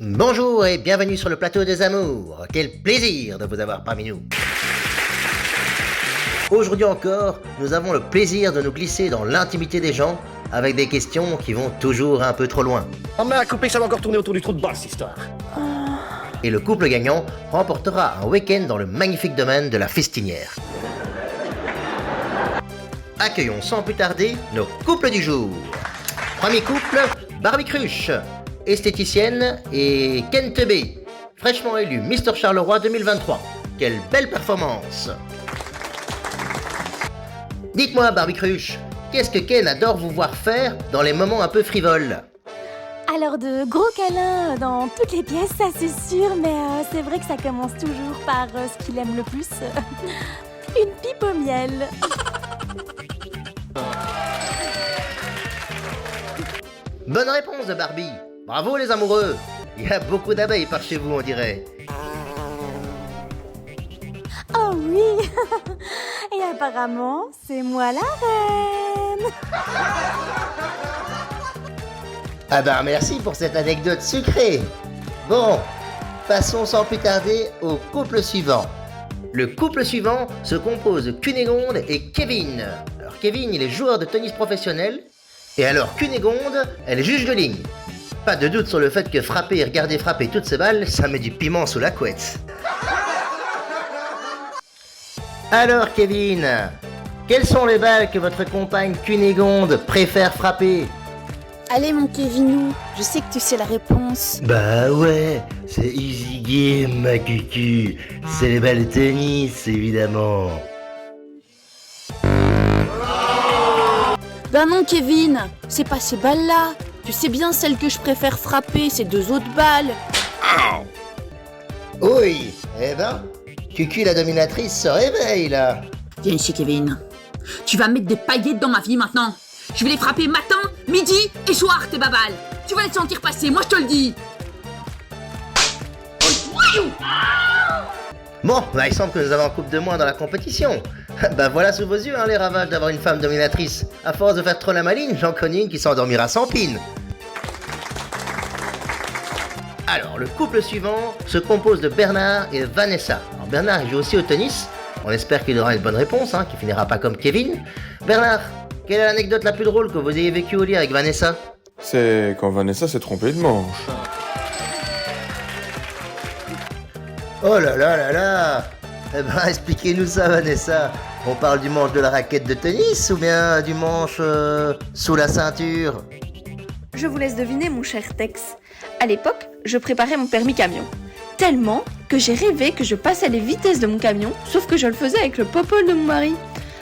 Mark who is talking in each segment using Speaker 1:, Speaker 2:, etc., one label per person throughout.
Speaker 1: Bonjour et bienvenue sur le plateau des amours. Quel plaisir de vous avoir parmi nous. Aujourd'hui encore, nous avons le plaisir de nous glisser dans l'intimité des gens avec des questions qui vont toujours un peu trop loin.
Speaker 2: On m'a coupé, ça va encore tourner autour du trou de balle, cette histoire.
Speaker 1: Et le couple gagnant remportera un week-end dans le magnifique domaine de la Festinière. Accueillons sans plus tarder nos couples du jour. Premier couple, Barbie Cruche, esthéticienne, et Ken Teubé, fraîchement élu Mister Charleroi 2023. Quelle belle performance! Dites-moi Barbie Cruche, qu'est-ce que Ken adore vous voir faire dans les moments un peu frivoles?
Speaker 3: Alors de gros câlins dans toutes les pièces, ça c'est sûr, mais c'est vrai que ça commence toujours par ce qu'il aime le plus, une pipe au miel.
Speaker 1: Bonne réponse de Barbie. Bravo les amoureux. Il y a beaucoup d'abeilles par chez vous, on dirait.
Speaker 3: Oh oui. Et apparemment, c'est moi la reine.
Speaker 1: Ah bah merci pour cette anecdote sucrée. Bon, passons sans plus tarder au couple suivant. Le couple suivant se compose de Cunégonde et Kevin. Alors Kevin, il est joueur de tennis professionnel, et alors Cunégonde, elle est juge de ligne. Pas de doute sur le fait que frapper et regarder frapper toutes ces balles, ça met du piment sous la couette. Alors Kevin, quelles sont les balles que votre compagne Cunégonde préfère frapper?
Speaker 4: Allez mon Kevinou, je sais que tu sais la réponse.
Speaker 1: Bah ouais, c'est easy game ma cucu, c'est les balles de tennis évidemment.
Speaker 4: Ben non Kevin, c'est pas ces balles-là. Tu sais bien celle que je préfère frapper, ces deux autres balles.
Speaker 1: Oui, eh ben, Cucu la dominatrice se réveille là.
Speaker 5: Viens ici, Kevin. Tu vas mettre des paillettes dans ma vie maintenant. Je vais les frapper matin, midi et soir, tes babales. Tu vas les sentir passer, moi je te le dis.
Speaker 1: Bon, bah il semble que nous avons un couple de moins dans la compétition. Bah voilà sous vos yeux les ravages d'avoir une femme dominatrice. À force de faire trop la maline, j'en connais une qui s'endormira sans pine. Alors, le couple suivant se compose de Bernard et Vanessa. Alors Bernard, il joue aussi au tennis. On espère qu'il aura une bonne réponse, qu'il finira pas comme Kevin. Bernard, quelle est l'anecdote la plus drôle que vous ayez vécue au lit avec Vanessa?
Speaker 6: C'est quand Vanessa s'est trompée de manche.
Speaker 1: Oh là là là là! Eh ben, expliquez-nous ça, Vanessa. On parle du manche de la raquette de tennis ou bien du manche sous la ceinture?
Speaker 7: Je vous laisse deviner, mon cher Tex. À l'époque, je préparais mon permis camion. Tellement que j'ai rêvé que je passais les vitesses de mon camion, sauf que je le faisais avec le popole de mon mari.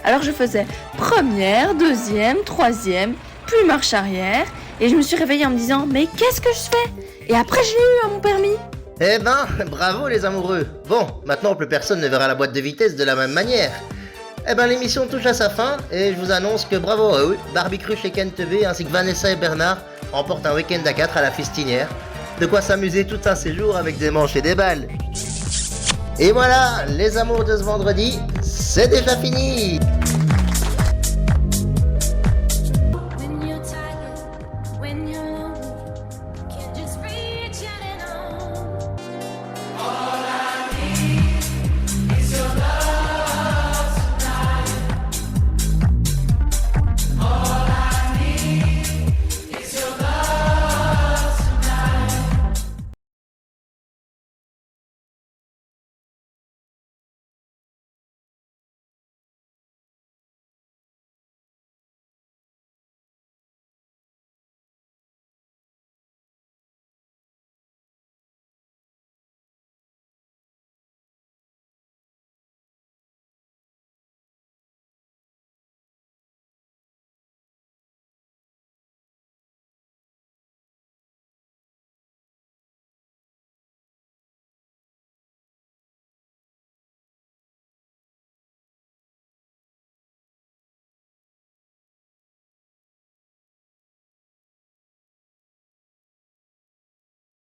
Speaker 7: Alors je faisais première, deuxième, troisième, puis marche arrière, et je me suis réveillée en me disant « Mais qu'est-ce que je fais ?» Et après, je l'ai eu à mon permis.
Speaker 1: Eh ben, bravo les amoureux. Bon, maintenant plus personne ne verra la boîte de vitesse de la même manière. Eh ben, l'émission touche à sa fin, et je vous annonce que bravo à eux, Barbie Cruche et Ken Teubé, ainsi que Vanessa et Bernard, remportent un week-end à 4 à la Festinière. De quoi s'amuser tout un séjour avec des manches et des balles. Et voilà, les amours de ce vendredi, c'est déjà fini.